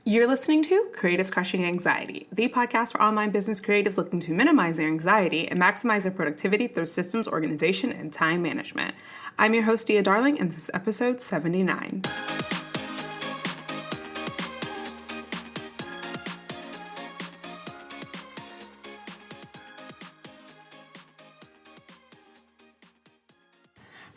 You're listening to Creatives Crushing Anxiety, the podcast for online business creatives looking to minimize their anxiety and maximize their productivity through systems, organization, and time management. I'm your host, Dia Darling, and this is episode 79.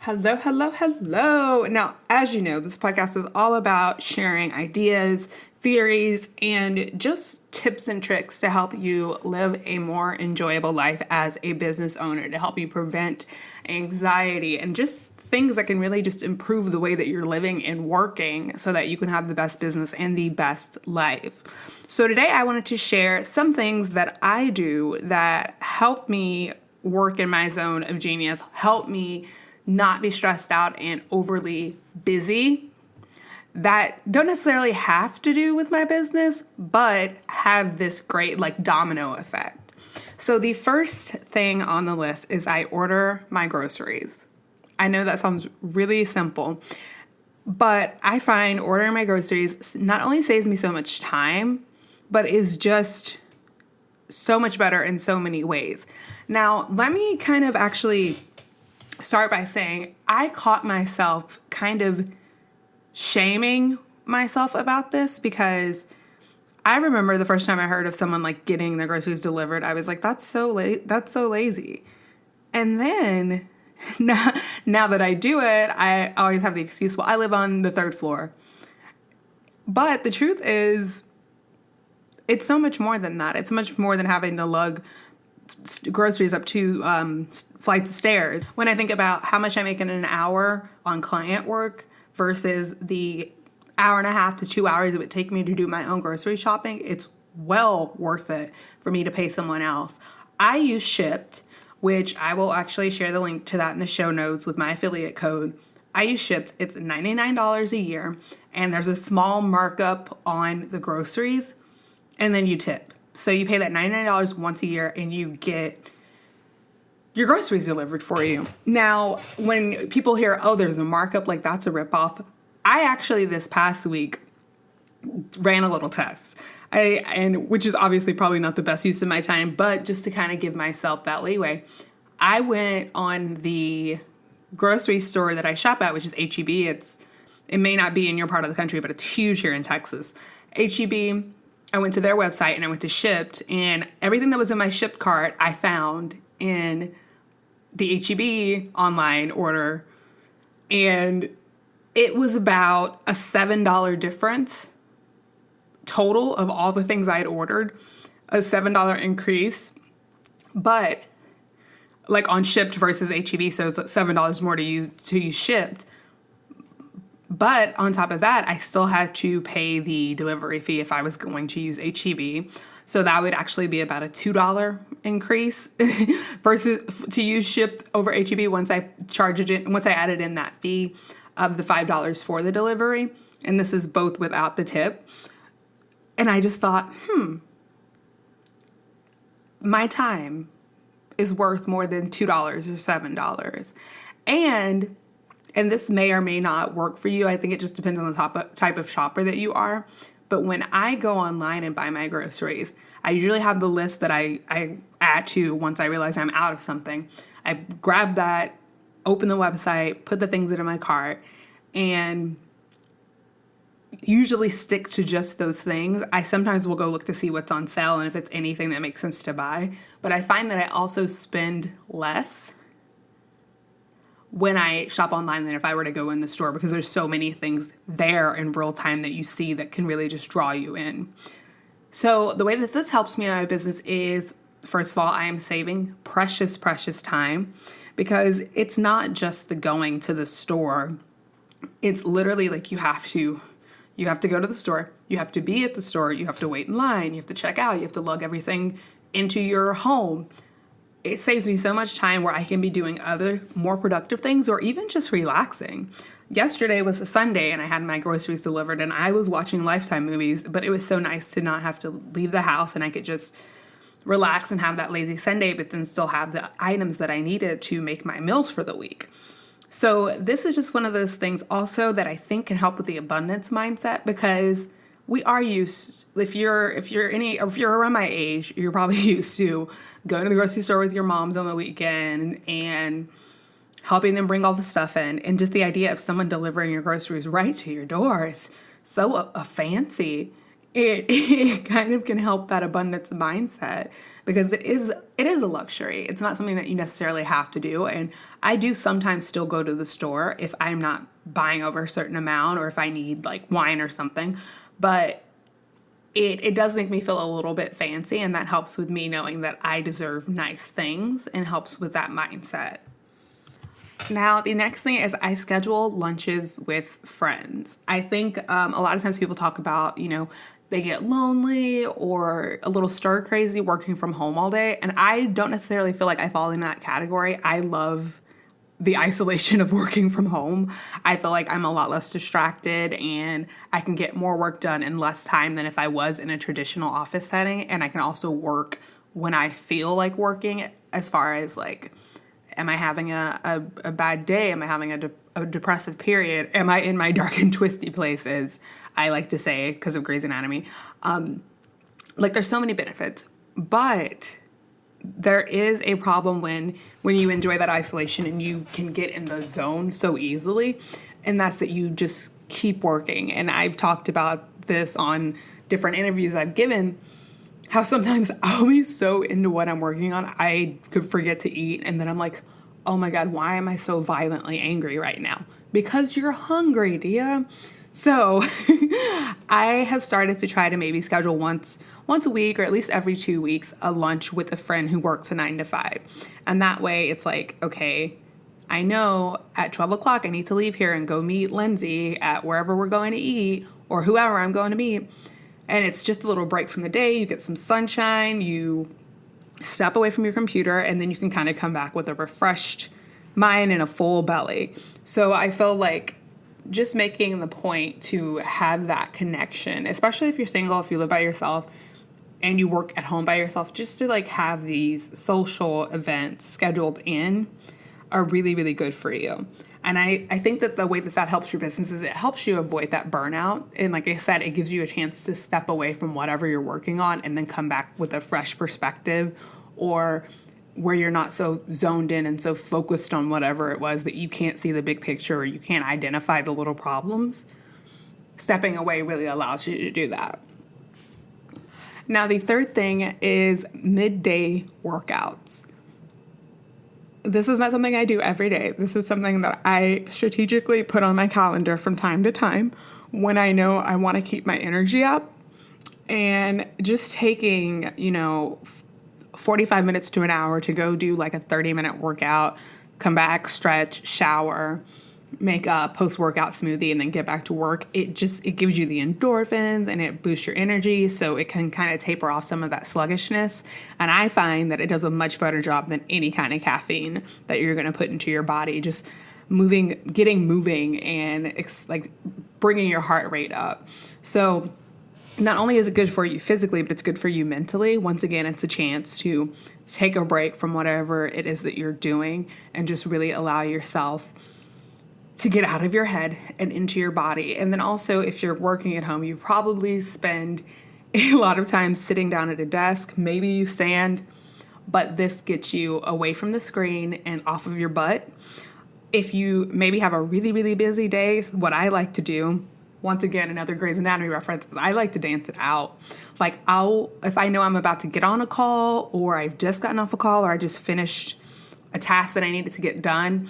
Hello. Now, as you know, this podcast is all about sharing ideas, theories, and just tips and tricks to help you live a more enjoyable life as a business owner, to help you prevent anxiety and just things that can really just improve the way that you're living and working so that you can have the best business and the best life. So today I wanted to share some things that I do that help me work in my zone of genius, help me not be stressed out and overly busy, that don't necessarily have to do with my business, but have this great domino effect. So the first thing on the list is I order my groceries. I know that sounds really simple, but I find ordering my groceries not only saves me so much time, but is just so much better in so many ways. Now, let me kind of actually start by saying I caught myself kind of shaming myself about this because I remember the first time I heard of someone getting their groceries delivered, I was like, that's so lazy. And then now that I do it, I always have the excuse, well, I live on the third floor. But the truth is, it's so much more than that. It's much more than having to lug groceries up two flights of stairs. When I think about how much I make in an hour on client work versus the hour and a half to 2 hours it would take me to do my own grocery shopping, it's well worth it for me to pay someone else. I use Shipt, which I will actually share the link to that in the show notes with my affiliate code. I use Shipt. It's $99 a year, and there's a small markup on the groceries, and then you tip. So you pay that $99 once a year and you get your groceries delivered for you. Now, when people hear, oh, there's a markup, that's a ripoff. I actually this past week ran a little test. Which is obviously probably not the best use of my time, but just to kind of give myself that leeway, I went on the grocery store that I shop at, which is H-E-B. It may not be in your part of the country, but it's huge here in Texas. H-E-B. I went to their website and I went to Shipt, and everything that was in my Shipt cart I found in the H-E-B online order, and it was about a $7 difference total of all the things I had ordered, a $7 increase, but on Shipt versus H-E-B, so it's $7 more to use Shipt. But on top of that, I still had to pay the delivery fee if I was going to use H-E-B. So that would actually be about a $2 increase versus to use Shipt over H-E-B once I added in that fee of the $5 for the delivery. And this is both without the tip. And I just thought, my time is worth more than $2 or $7. And this may or may not work for you. I think it just depends on the type of shopper that you are. But when I go online and buy my groceries, I usually have the list that I add to once I realize I'm out of something. I grab that, open the website, put the things into my cart, and usually stick to just those things. I sometimes will go look to see what's on sale and if it's anything that makes sense to buy. But I find that I also spend less when I shop online than if I were to go in the store, because there's so many things there in real time that you see that can really just draw you in. So the way that this helps me in my business is, first of all, I am saving precious time, because it's not just the going to the store. It's literally you have to go to the store, you have to be at the store, you have to wait in line, you have to check out, you have to lug everything into your home. It saves me so much time where I can be doing other more productive things or even just relaxing. Yesterday was a Sunday and I had my groceries delivered and I was watching Lifetime movies, but it was so nice to not have to leave the house and I could just relax and have that lazy Sunday, but then still have the items that I needed to make my meals for the week. So this is just one of those things also that I think can help with the abundance mindset, because we are used, if you're around my age, you're probably used to going to the grocery store with your moms on the weekend and helping them bring all the stuff in. And just the idea of someone delivering your groceries right to your door is so fancy. It kind of can help that abundance mindset, because it is a luxury. It's not something that you necessarily have to do. And I do sometimes still go to the store if I'm not buying over a certain amount, or if I need like wine or something. But it does make me feel a little bit fancy, and that helps with me knowing that I deserve nice things and helps with that mindset. Now, the next thing is I schedule lunches with friends. I think a lot of times people talk about, they get lonely or a little stir crazy working from home all day. And I don't necessarily feel like I fall in that category. I love the isolation of working from home. I feel like I'm a lot less distracted and I can get more work done in less time than if I was in a traditional office setting. And I can also work when I feel like working, as far as like, am I having a bad day? Am I having a depressive period? Am I in my dark and twisty places? I like to say, because of Grey's Anatomy. There's so many benefits, but there is a problem when you enjoy that isolation and you can get in the zone so easily, and that's that you just keep working. And I've talked about this on different interviews I've given, how sometimes I'll be so into what I'm working on, I could forget to eat. And then I'm like, oh my God, why am I so violently angry right now? Because you're hungry, Dia. So I have started to try to maybe schedule once a week, or at least every 2 weeks, a lunch with a friend who works a 9 to 5. And that way it's like, okay, I know at 12 o'clock I need to leave here and go meet Lindsay at wherever we're going to eat, or whoever I'm going to meet. And it's just a little break from the day. You get some sunshine, you step away from your computer, and then you can kind of come back with a refreshed mind and a full belly. So I feel like just making the point to have that connection, especially if you're single, if you live by yourself and you work at home by yourself, just to like have these social events scheduled in are really, really good for you. And I think that the way that helps your business is it helps you avoid that burnout. And like I said, it gives you a chance to step away from whatever you're working on and then come back with a fresh perspective, or where you're not so zoned in and so focused on whatever it was that you can't see the big picture or you can't identify the little problems. Stepping away really allows you to do that. Now, the third thing is midday workouts. This is not something I do every day. This is something that I strategically put on my calendar from time to time when I know I want to keep my energy up. And just taking, 45 minutes to an hour to go do like a 30-minute workout, come back, stretch, shower, make a post-workout smoothie, and then get back to work. It gives you the endorphins and it boosts your energy, so it can kind of taper off some of that sluggishness. And I find that it does a much better job than any kind of caffeine that you're going to put into your body. Just getting moving and like bringing your heart rate up. So not only is it good for you physically, but it's good for you mentally. Once again, it's a chance to take a break from whatever it is that you're doing and just really allow yourself to get out of your head and into your body. And then also, if you're working at home, you probably spend a lot of time sitting down at a desk. Maybe you stand, but this gets you away from the screen and off of your butt. If you maybe have a really, really busy day, what I like to do, once again, another Grey's Anatomy reference, is I like to dance it out. Like if I know I'm about to get on a call, or I've just gotten off a call, or I just finished a task that I needed to get done,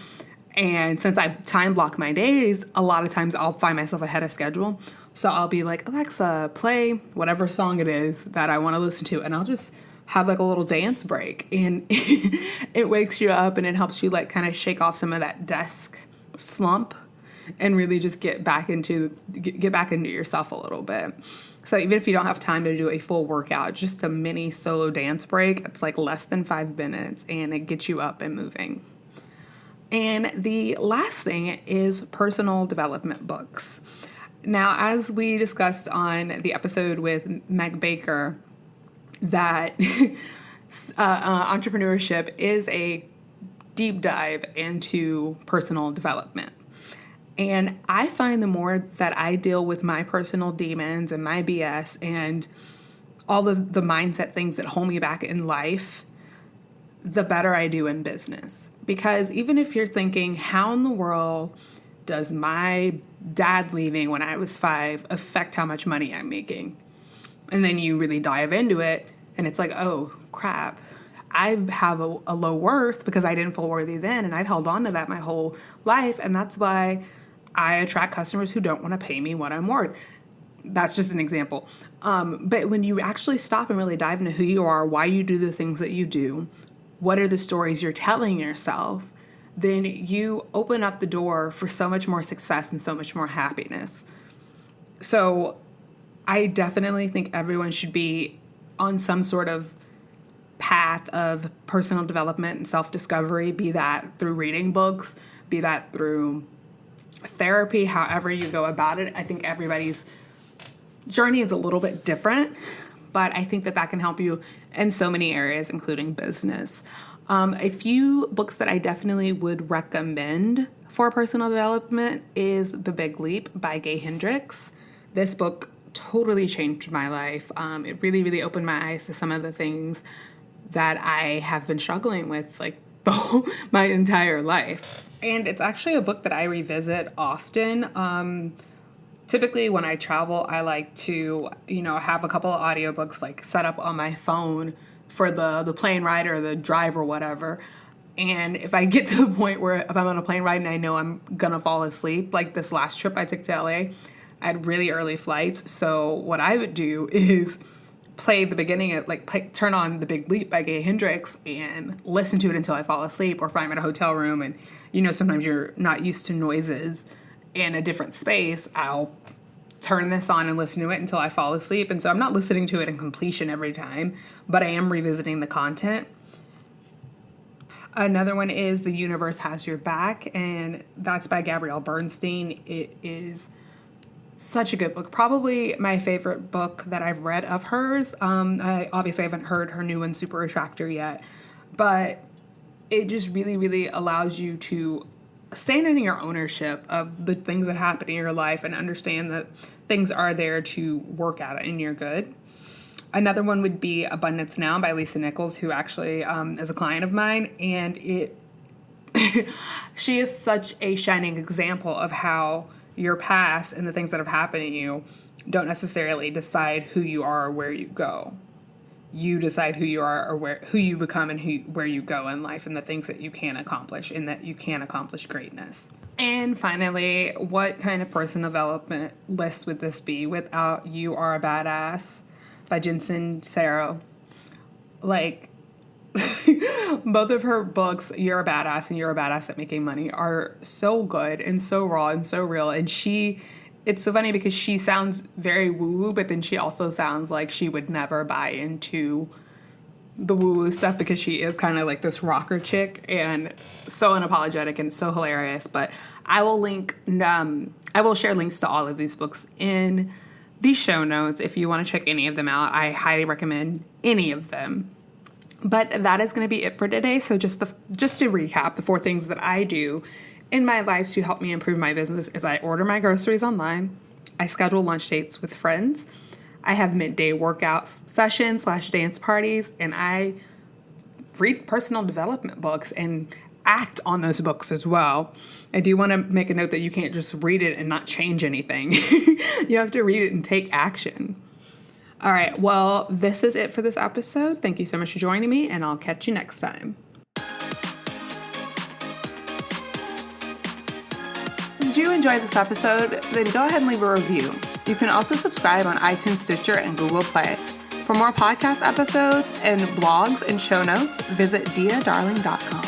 and since I time block my days, a lot of times I'll find myself ahead of schedule. So I'll be like, Alexa, play whatever song it is that I want to listen to. And I'll just have like a little dance break. And it wakes you up and it helps you like kind of shake off some of that desk slump and really just get back into yourself a little bit. So even if you don't have time to do a full workout, just a mini solo dance break, it's like less than 5 minutes and it gets you up and moving. And the last thing is personal development books. Now, as we discussed on the episode with Meg Baker, that entrepreneurship is a deep dive into personal development. And I find the more that I deal with my personal demons and my BS and all the mindset things that hold me back in life, the better I do in business. Because even if you're thinking, how in the world does my dad leaving when I was 5 affect how much money I'm making? And then you really dive into it and it's like, oh crap, I have a low worth because I didn't feel worthy then, and I've held on to that my whole life, and that's why I attract customers who don't want to pay me what I'm worth. That's just an example. But when you actually stop and really dive into who you are, why you do the things that you do, what are the stories you're telling yourself, then you open up the door for so much more success and so much more happiness. So I definitely think everyone should be on some sort of path of personal development and self-discovery, be that through reading books, be that through therapy, however you go about it. I think everybody's journey is a little bit different, but I think that can help you in so many areas, including business. A few books that I definitely would recommend for personal development is The Big Leap by Gay Hendricks. This book totally changed my life. It really, really opened my eyes to some of the things that I have been struggling with like my entire life. And it's actually a book that I revisit often. Typically when I travel, I like to, have a couple of audiobooks like set up on my phone for the plane ride or the drive or whatever. And if I get to the point where if I'm on a plane ride and I know I'm gonna fall asleep, like this last trip I took to LA, I had really early flights. So what I would do is play the beginning of turn on The Big Leap by Gay Hendricks and listen to it until I fall asleep, or if I'm in a hotel room and sometimes you're not used to noises in a different space, I'll turn this on and listen to it until I fall asleep. And so I'm not listening to it in completion every time, but I am revisiting the content. Another one is The Universe Has Your Back, and that's by Gabrielle Bernstein. It is such a good book. Probably my favorite book that I've read of hers. I obviously haven't heard her new one, Super Attractor, yet, but it just really, really allows you to stand in your ownership of the things that happen in your life and understand that things are there to work out in your good. Another one would be Abundance Now by Lisa Nichols, who actually is a client of mine, and she is such a shining example of how your past and the things that have happened to you don't necessarily decide who you are or where you go. You decide who you are or who you become and where you go in life and the things that you can accomplish, and that you can accomplish greatness. And finally, what kind of personal development list would this be without You Are a Badass by Jensen Saro? Both of her books, You're a Badass and You're a Badass at Making Money, are so good and so raw and so real. And it's so funny because she sounds very woo-woo, but then she also sounds like she would never buy into the woo-woo stuff because she is kind of like this rocker chick and so unapologetic and so hilarious. But I will share links to all of these books in the show notes if you want to check any of them out. I highly recommend any of them. But that is going to be it for today. So just to recap, the 4 things that I do in my life to help me improve my business is I order my groceries online, I schedule lunch dates with friends, I have midday workout sessions / dance parties, and I read personal development books and act on those books as well. I do want to make a note that you can't just read it and not change anything. You have to read it and take action. All right, well, this is it for this episode. Thank you so much for joining me, and I'll catch you next time. Did you enjoy this episode? Then go ahead and leave a review. You can also subscribe on iTunes, Stitcher, and Google Play. For more podcast episodes and blogs and show notes, visit diadarling.com.